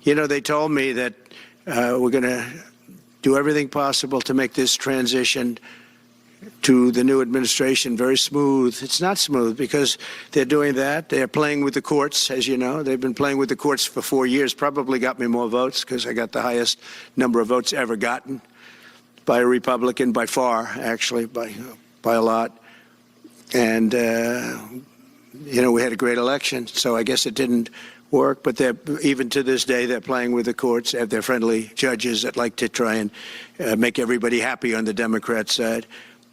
You know, they told me that we're going to do everything possible to make this transition to the new administration very smooth. It's not smooth because they're doing that. They're playing with the courts, as you know. They've been playing with the courts for 4 years, probably got me more votes because I got the highest number of votes ever gotten by a Republican, by far, actually, by a lot. And, we had a great election, so I guess it didn't work. But even to this day, they're playing with the courts. They have their friendly judges that like to try and make everybody happy on the Democrat side.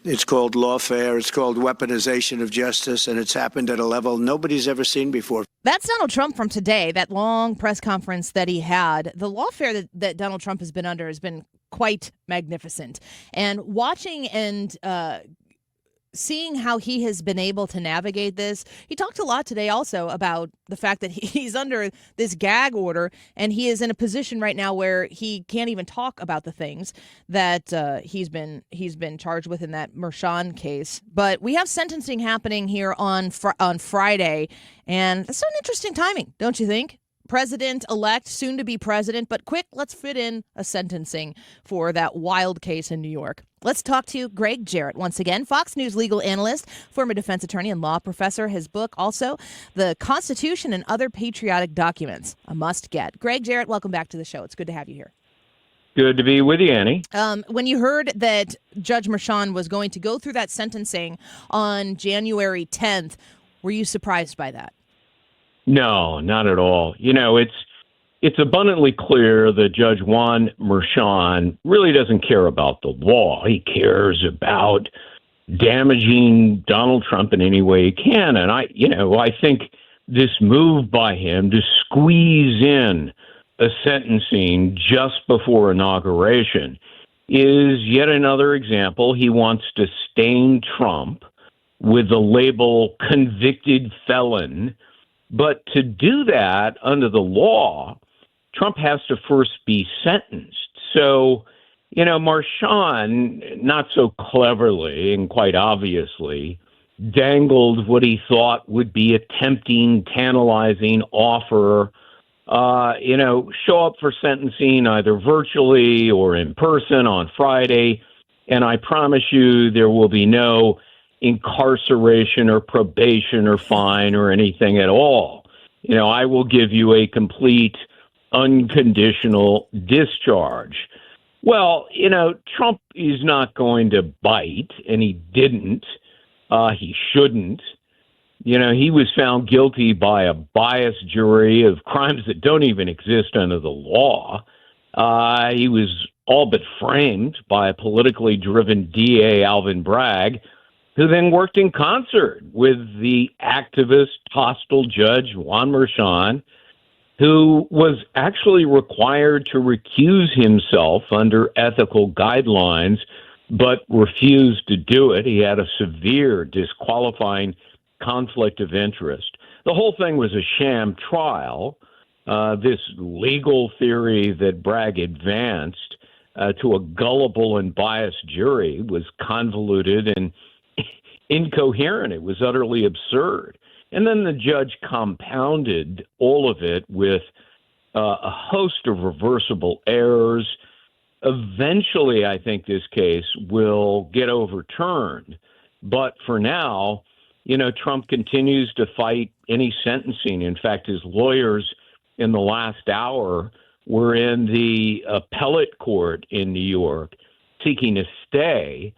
It's called lawfare. It's called weaponization of justice, and it's happened at a level nobody's ever seen before. That's Donald Trump from today, that long press conference that he had. The lawfare that Donald Trump has been under has been quite magnificent. And watching and seeing how he has been able to navigate this, he talked a lot today also about the fact that he's under this gag order and he is in a position right now where he can't even talk about the things that he's been charged with in that Mershon case. But we have sentencing happening here on Friday, and it's an interesting timing, don't you think? President-elect, soon to be president, but quick, let's fit in a sentencing for that wild case in New York. Let's talk to Gregg Jarrett once again, Fox News legal analyst, former defense attorney and law professor. His book also, The Constitution and Other Patriotic Documents, a must get. Gregg Jarrett, welcome back to the show. It's good to have you here. Good to be with you, Annie. When you heard that Judge Mershon was going to go through that sentencing on January 10th, were you surprised by that? No, not at all. It's abundantly clear that Judge Juan Mershon really doesn't care about the law. He cares about damaging Donald Trump in any way he can. And I think this move by him to squeeze in a sentencing just before inauguration is yet another example. He wants to stain Trump with the label convicted felon. But to do that under the law, Trump has to first be sentenced. So, Mershon, not so cleverly and quite obviously, dangled what he thought would be a tempting, tantalizing offer, show up for sentencing either virtually or in person on Friday. And I promise you there will be no incarceration or probation or fine or anything at all. I will give you a complete unconditional discharge. Well, Trump is not going to bite, and he didn't. He shouldn't. He was found guilty by a biased jury of crimes that don't even exist under the law. He was all but framed by a politically driven DA, Alvin Bragg, who then worked in concert with the activist, hostile judge, Juan Mershon, who was actually required to recuse himself under ethical guidelines, but refused to do it. He had a severe disqualifying conflict of interest. The whole thing was a sham trial. This legal theory that Bragg advanced to a gullible and biased jury was convoluted and incoherent. It was utterly absurd. And then the judge compounded all of it with a host of reversible errors. Eventually, I think this case will get overturned. But for now, Trump continues to fight any sentencing. In fact, his lawyers in the last hour were in the appellate court in New York seeking a stay.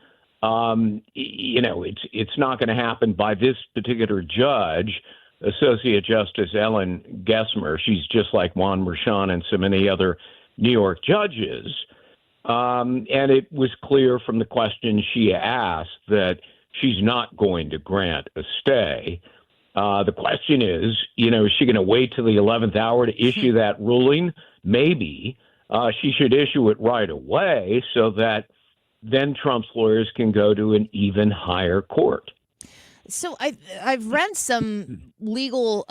It's not going to happen by this particular judge, Associate Justice Ellen Gessmer. She's just like Juan Mershon and so many other New York judges. And it was clear from the question she asked that she's not going to grant a stay. The question is she going to wait till the 11th hour to issue that ruling? Maybe. She should issue it right away so that then Trump's lawyers can go to an even higher court. So I've read some legal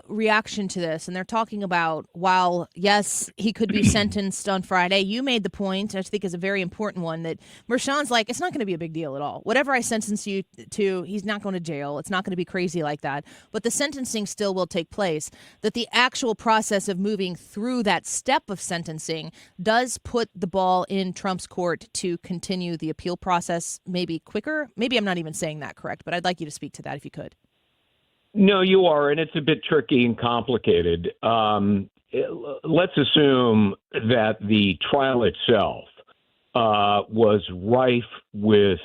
reaction to this, and they're talking about while yes he could be sentenced on Friday. You made the point, I think is a very important one, that Mershon's like, it's not going to be a big deal at all. Whatever I sentence you to, he's not going to jail. It's not going to be crazy like that. But the sentencing still will take place. That the actual process of moving through that step of sentencing does put the ball in Trump's court to continue the appeal process maybe quicker. Maybe I'm not even saying that correct, but I'd like you to speak to that if you could. No, you are, and it's a bit tricky and complicated. Let's assume that the trial itself was rife with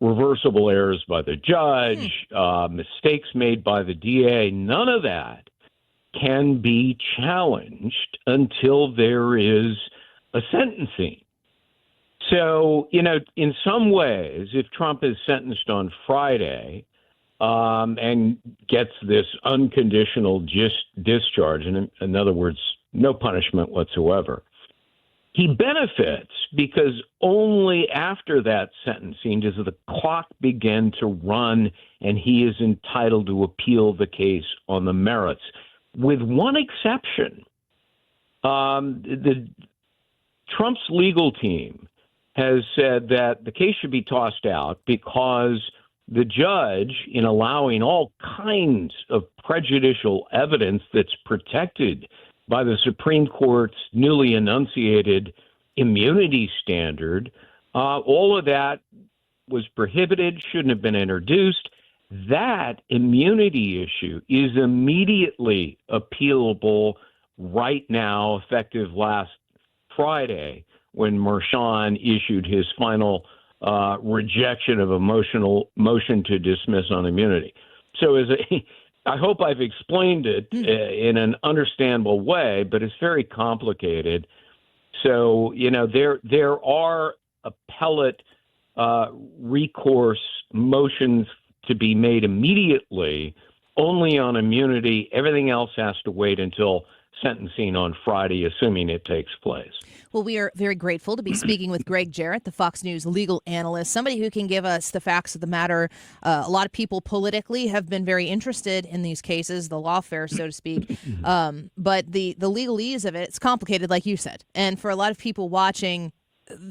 reversible errors by the judge, mistakes made by the DA. None of that can be challenged until there is a sentencing. So, in some ways, if Trump is sentenced on Friday and gets this unconditional discharge, in other words, no punishment whatsoever, he benefits because only after that sentencing does the clock begin to run and he is entitled to appeal the case on the merits. With one exception, Trump's legal team has said that the case should be tossed out because the judge, in allowing all kinds of prejudicial evidence that's protected by the Supreme Court's newly enunciated immunity standard, all of that was prohibited, shouldn't have been introduced. That immunity issue is immediately appealable right now, effective last Friday, when Mershon issued his final rejection of a motion to dismiss on immunity. So I hope I've explained it in an understandable way, but it's very complicated. So, there are appellate recourse motions to be made immediately, only on immunity. Everything else has to wait until sentencing on Friday, assuming it takes place. Well, we are very grateful to be speaking with Gregg Jarrett, the Fox News legal analyst, somebody who can give us the facts of the matter. A lot of people politically have been very interested in these cases, the lawfare, so to speak. But the legalese of it's complicated, like you said. And for a lot of people watching,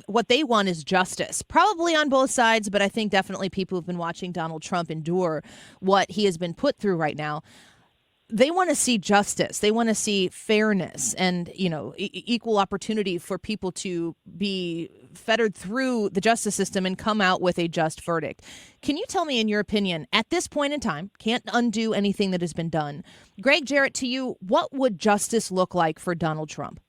what they want is justice, probably on both sides. But I think definitely people who've been watching Donald Trump endure what he has been put through right now, they want to see justice. They want to see fairness and, equal opportunity for people to be fettered through the justice system and come out with a just verdict. Can you tell me, in your opinion, at this point in time, can't undo anything that has been done, Gregg Jarrett, to you, what would justice look like for Donald Trump?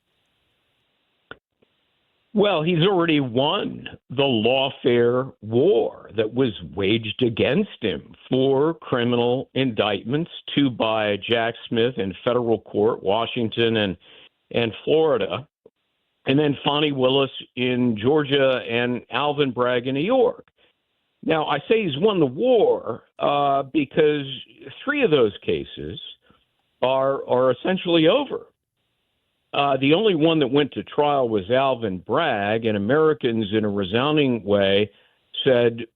Well, he's already won the lawfare war that was waged against him. 4 criminal indictments, 2 by Jack Smith in federal court, Washington and Florida, and then Fonnie Willis in Georgia and Alvin Bragg in New York. Now, I say he's won the war because 3 of those cases are essentially over. The only one that went to trial was Alvin Bragg, and Americans in a resounding way said,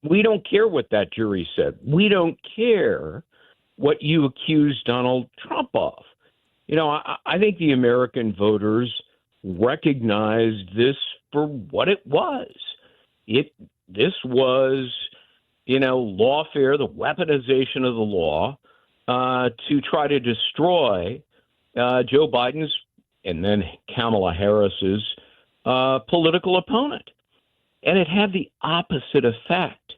we don't care what that jury said. We don't care what you accused Donald Trump of. I think the American voters recognized this for what it was. This was, lawfare, the weaponization of the law to try to destroy Joe Biden's and then Kamala Harris's political opponent. And it had the opposite effect.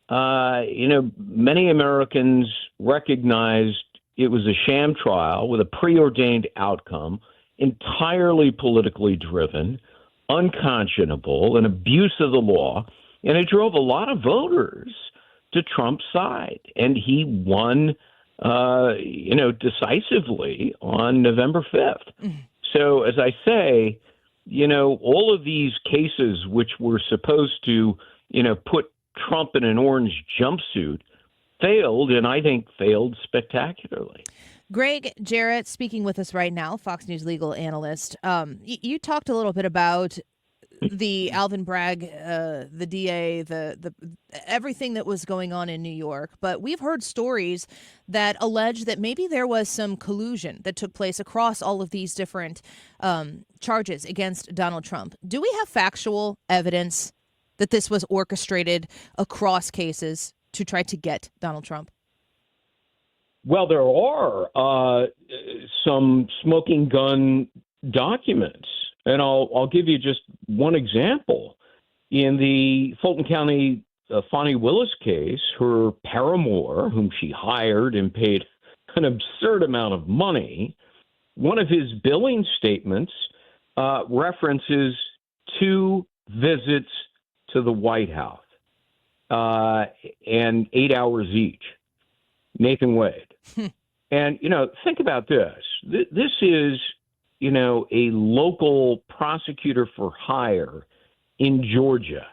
Many Americans recognized it was a sham trial with a preordained outcome, entirely politically driven, unconscionable, an abuse of the law, and it drove a lot of voters to Trump's side. And he won, decisively on November 5th. So, as I say, all of these cases which were supposed to, put Trump in an orange jumpsuit failed, and I think failed spectacularly. Gregg Jarrett speaking with us right now, Fox News legal analyst. You talked a little bit about the Alvin Bragg, the DA, the everything that was going on in New York, but we've heard stories that allege that maybe there was some collusion that took place across all of these different charges against Donald Trump. Do we have factual evidence that this was orchestrated across cases to try to get Donald Trump? Well, there are some smoking gun documents, and I'll give you just one example. In the Fulton County Fonnie Willis case, her paramour, whom she hired and paid an absurd amount of money, one of his billing statements references 2 visits to the White House and 8 hours each. Nathan Wade. And, think about this. This is, a local prosecutor for hire in Georgia.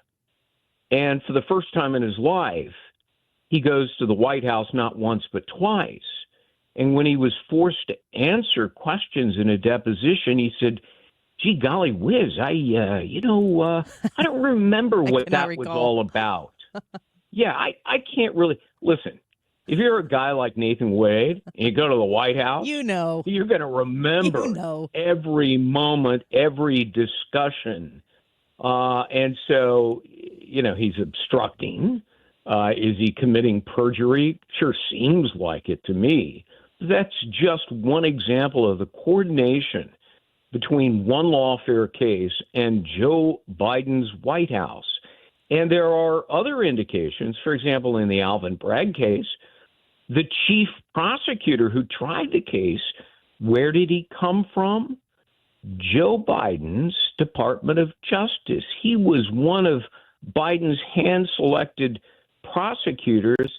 And for the first time in his life, he goes to the White House not once but twice. And when he was forced to answer questions in a deposition, he said, gee, golly whiz, I don't remember what that was all about. Yeah, I can't really. Listen, if you're a guy like Nathan Wade and you go to the White House, you're going to remember every moment, every discussion. And so, he's obstructing. Is he committing perjury? Sure seems like it to me. That's just one example of the coordination between one lawfare case and Joe Biden's White House. And there are other indications. For example, in the Alvin Bragg case, the chief prosecutor who tried the case, where did he come from? Joe Biden's Department of Justice. He was one of Biden's hand-selected prosecutors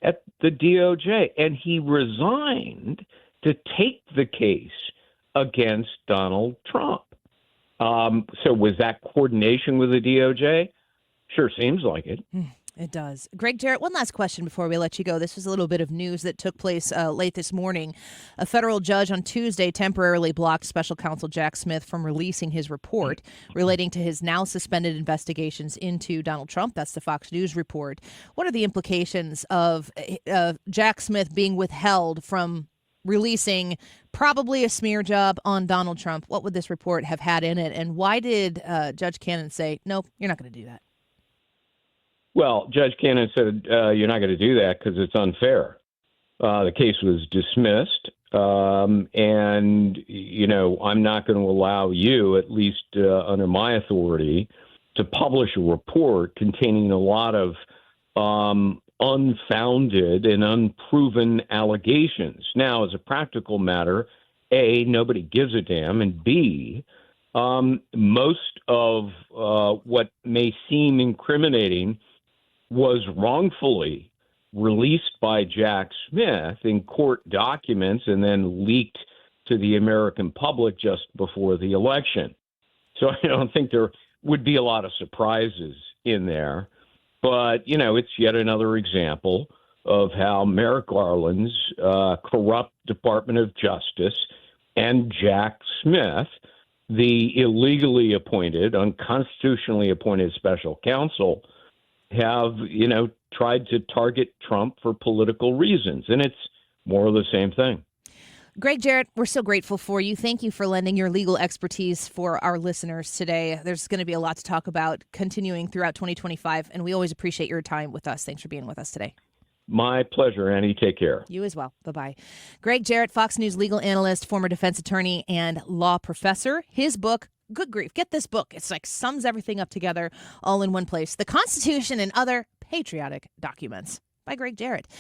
at the DOJ, and he resigned to take the case against Donald Trump. So was that coordination with the DOJ? Sure seems like it. It does. Gregg Jarrett, one last question before we let you go. This was a little bit of news that took place late this morning. A federal judge on Tuesday temporarily blocked special counsel Jack Smith from releasing his report relating to his now suspended investigations into Donald Trump. That's the Fox News report. What are the implications of Jack Smith being withheld from releasing probably a smear job on Donald Trump? What would this report have had in it? And why did Judge Cannon say, nope, you're not going to do that? Well, Judge Cannon said, you're not going to do that because it's unfair. The case was dismissed, and, I'm not going to allow you, at least under my authority, to publish a report containing a lot of unfounded and unproven allegations. Now, as a practical matter, A, nobody gives a damn, and B, most of what may seem incriminating was wrongfully released by Jack Smith in court documents and then leaked to the American public just before the election. So I don't think there would be a lot of surprises in there. But, it's yet another example of how Merrick Garland's corrupt Department of Justice and Jack Smith, the illegally appointed, unconstitutionally appointed special counsel, have, tried to target Trump for political reasons. And it's more of the same thing. Gregg Jarrett, we're so grateful for you. Thank you for lending your legal expertise for our listeners today. There's going to be a lot to talk about continuing throughout 2025, and we always appreciate your time with us. Thanks for being with us today. My pleasure, Annie. Take care. You as well. Bye-bye. Gregg Jarrett, Fox News legal analyst, former defense attorney, and law professor. His book, good grief, get this book. It's like sums everything up together all in one place. The Constitution and Other Patriotic Documents by Gregg Jarrett.